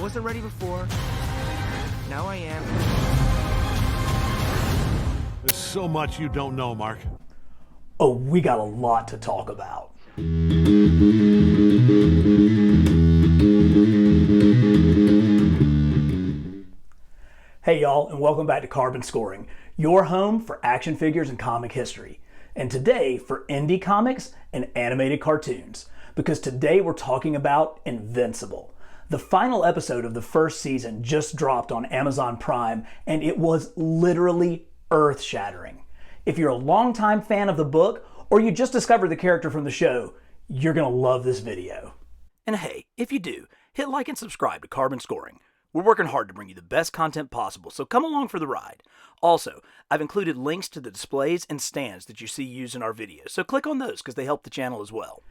wasn't ready before. Now I am. There's so much you don't know, Mark. Oh, we got a lot to talk about. Hey y'all, and welcome back to Carbon Scoring, your home for action figures and comic history. And today for indie comics and animated cartoons, because today we're talking about Invincible. The final episode of the first season just dropped on Amazon Prime, and it was literally earth-shattering. If you're a longtime fan of the book, or you just discovered the character from the show, you're gonna love this video. And hey, if you do, hit like and subscribe to Carbon Scoring. We're working hard to bring you the best content possible, so come along for the ride. Also, I've included links to the displays and stands that you see used in our videos, so click on those because they help the channel as well.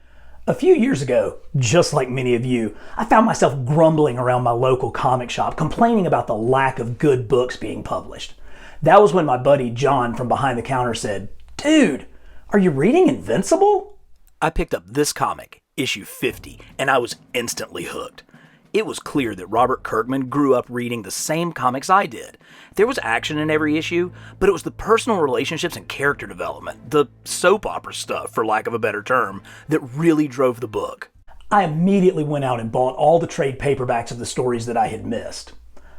A few years ago, just like many of you, I found myself grumbling around my local comic shop, complaining about the lack of good books being published. That was when my buddy John from behind the counter said, "Dude, are you reading Invincible?" I picked up this comic, issue 50, and I was instantly hooked. It was clear that Robert Kirkman grew up reading the same comics I did. There was action in every issue, but it was the personal relationships and character development, the soap opera stuff, for lack of a better term, that really drove the book. I immediately went out and bought all the trade paperbacks of the stories that I had missed.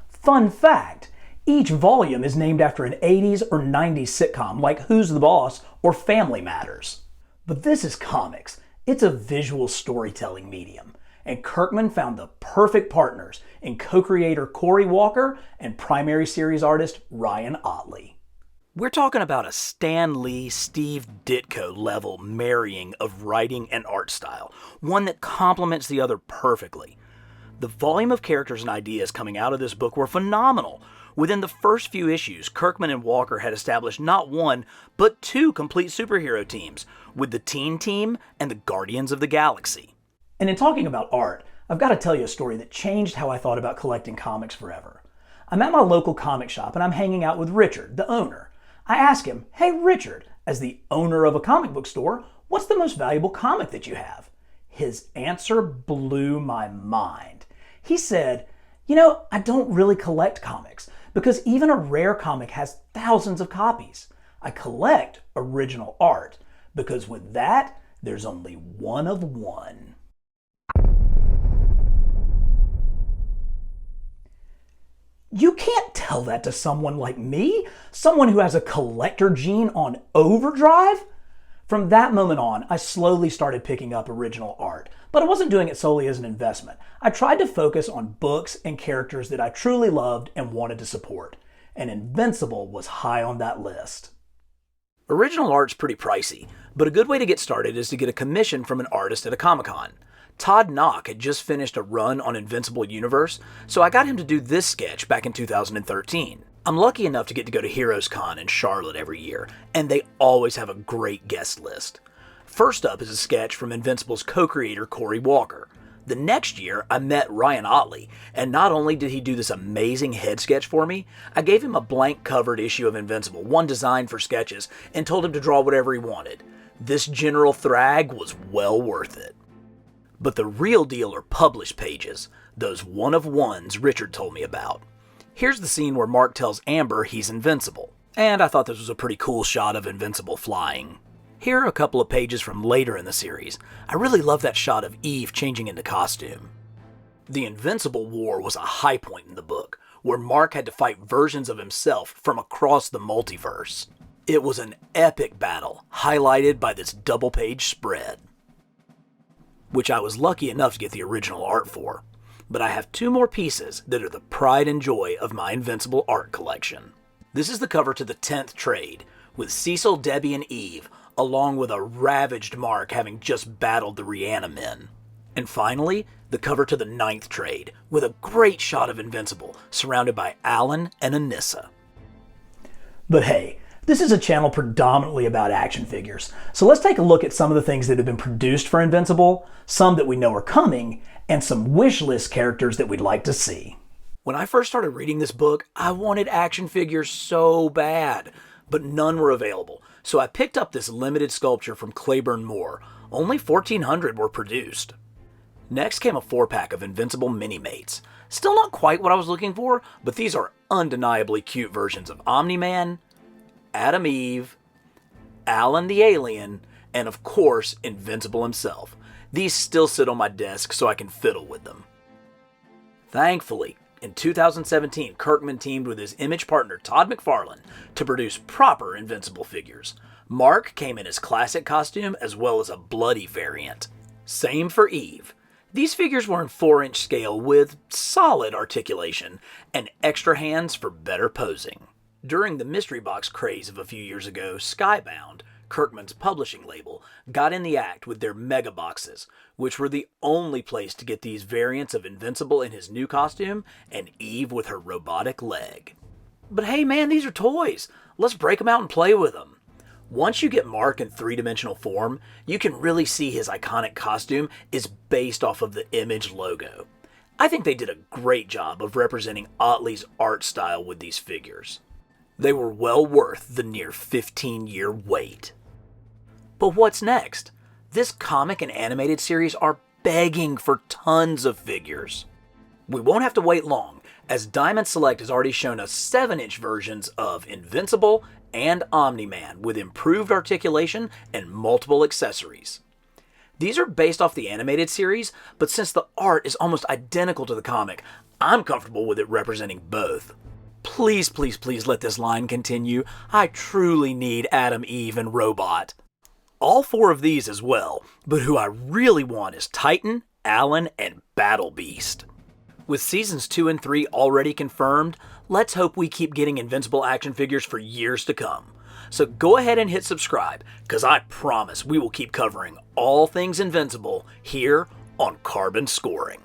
Fun fact, each volume is named after an 80s or 90s sitcom like Who's the Boss or Family Matters. But this is comics. It's a visual storytelling medium. And Kirkman found the perfect partners in co-creator Cory Walker and primary series artist Ryan Ottley. We're talking about a Stan Lee, Steve Ditko level marrying of writing and art style, one that complements the other perfectly. The volume of characters and ideas coming out of this book were phenomenal. Within the first few issues, Kirkman and Walker had established not one, but two complete superhero teams, with the Teen Team and the Guardians of the Galaxy. And in talking about art, I've got to tell you a story that changed how I thought about collecting comics forever. I'm at my local comic shop and I'm hanging out with Richard, the owner. I ask him, "Hey Richard, as the owner of a comic book store, what's the most valuable comic that you have?" His answer blew my mind. He said, I don't really collect comics because even a rare comic has thousands of copies. I collect original art because with that, there's only one of one." You can't tell that to someone like me, someone who has a collector gene on overdrive. From that moment on, I slowly started picking up original art, but I wasn't doing it solely as an investment. I tried to focus on books and characters that I truly loved and wanted to support, and Invincible was high on that list. Original art's pretty pricey, but a good way to get started is to get a commission from an artist at a Comic-Con. Todd Nauck had just finished a run on Invincible Universe, so I got him to do this sketch back in 2013. I'm lucky enough to get to go to Heroes Con in Charlotte every year, and they always have a great guest list. First up is a sketch from Invincible's co-creator Cory Walker. The next year, I met Ryan Ottley, and not only did he do this amazing head sketch for me, I gave him a blank covered issue of Invincible, one designed for sketches, and told him to draw whatever he wanted. This general thrag was well worth it. But the real deal are published pages, those one-of-ones Richard told me about. Here's the scene where Mark tells Amber he's invincible, and I thought this was a pretty cool shot of Invincible flying. Here are a couple of pages from later in the series. I really love that shot of Eve changing into costume. The Invincible War was a high point in the book, where Mark had to fight versions of himself from across the multiverse. It was an epic battle, highlighted by this double-page spread, which I was lucky enough to get the original art for. But I have two more pieces that are the pride and joy of my Invincible art collection. This is the cover to the 10th trade, with Cecil, Debbie, and Eve, along with a ravaged Mark having just battled the Reanimen. And finally, the cover to the 9th trade, with a great shot of Invincible, surrounded by Alan and Anissa. But hey, this is a channel predominantly about action figures, so let's take a look at some of the things that have been produced for Invincible, some that we know are coming, and some wish list characters that we'd like to see. When I first started reading this book, I wanted action figures so bad, but none were available, so I picked up this limited sculpture from Claiborne Moore. Only 1,400 were produced. Next came a 4-pack of Invincible Mini-Mates. Still not quite what I was looking for, but these are undeniably cute versions of Omni Man, Adam Eve, Alan the Alien, and of course, Invincible himself. These still sit on my desk so I can fiddle with them. Thankfully, in 2017, Kirkman teamed with his Image partner Todd McFarlane to produce proper Invincible figures. Mark came in his classic costume as well as a bloody variant. Same for Eve. These figures were in 4-inch scale with solid articulation and extra hands for better posing. During the mystery box craze of a few years ago, Skybound, Kirkman's publishing label, got in the act with their mega boxes, which were the only place to get these variants of Invincible in his new costume and Eve with her robotic leg. But hey man, these are toys. Let's break them out and play with them. Once you get Mark in 3-dimensional form, you can really see his iconic costume is based off of the Image logo. I think they did a great job of representing Ottley's art style with these figures. They were well worth the near 15-year wait. But what's next? This comic and animated series are begging for tons of figures. We won't have to wait long, as Diamond Select has already shown us 7-inch versions of Invincible and Omni Man with improved articulation and multiple accessories. These are based off the animated series, but since the art is almost identical to the comic, I'm comfortable with it representing both. Please, please, please let this line continue. I truly need Adam, Eve, and Robot. All 4 of these as well, but who I really want is Titan, Alan, and Battle Beast. With seasons 2 and 3 already confirmed, let's hope we keep getting Invincible action figures for years to come. So go ahead and hit subscribe, because I promise we will keep covering all things Invincible here on Carbon Scoring.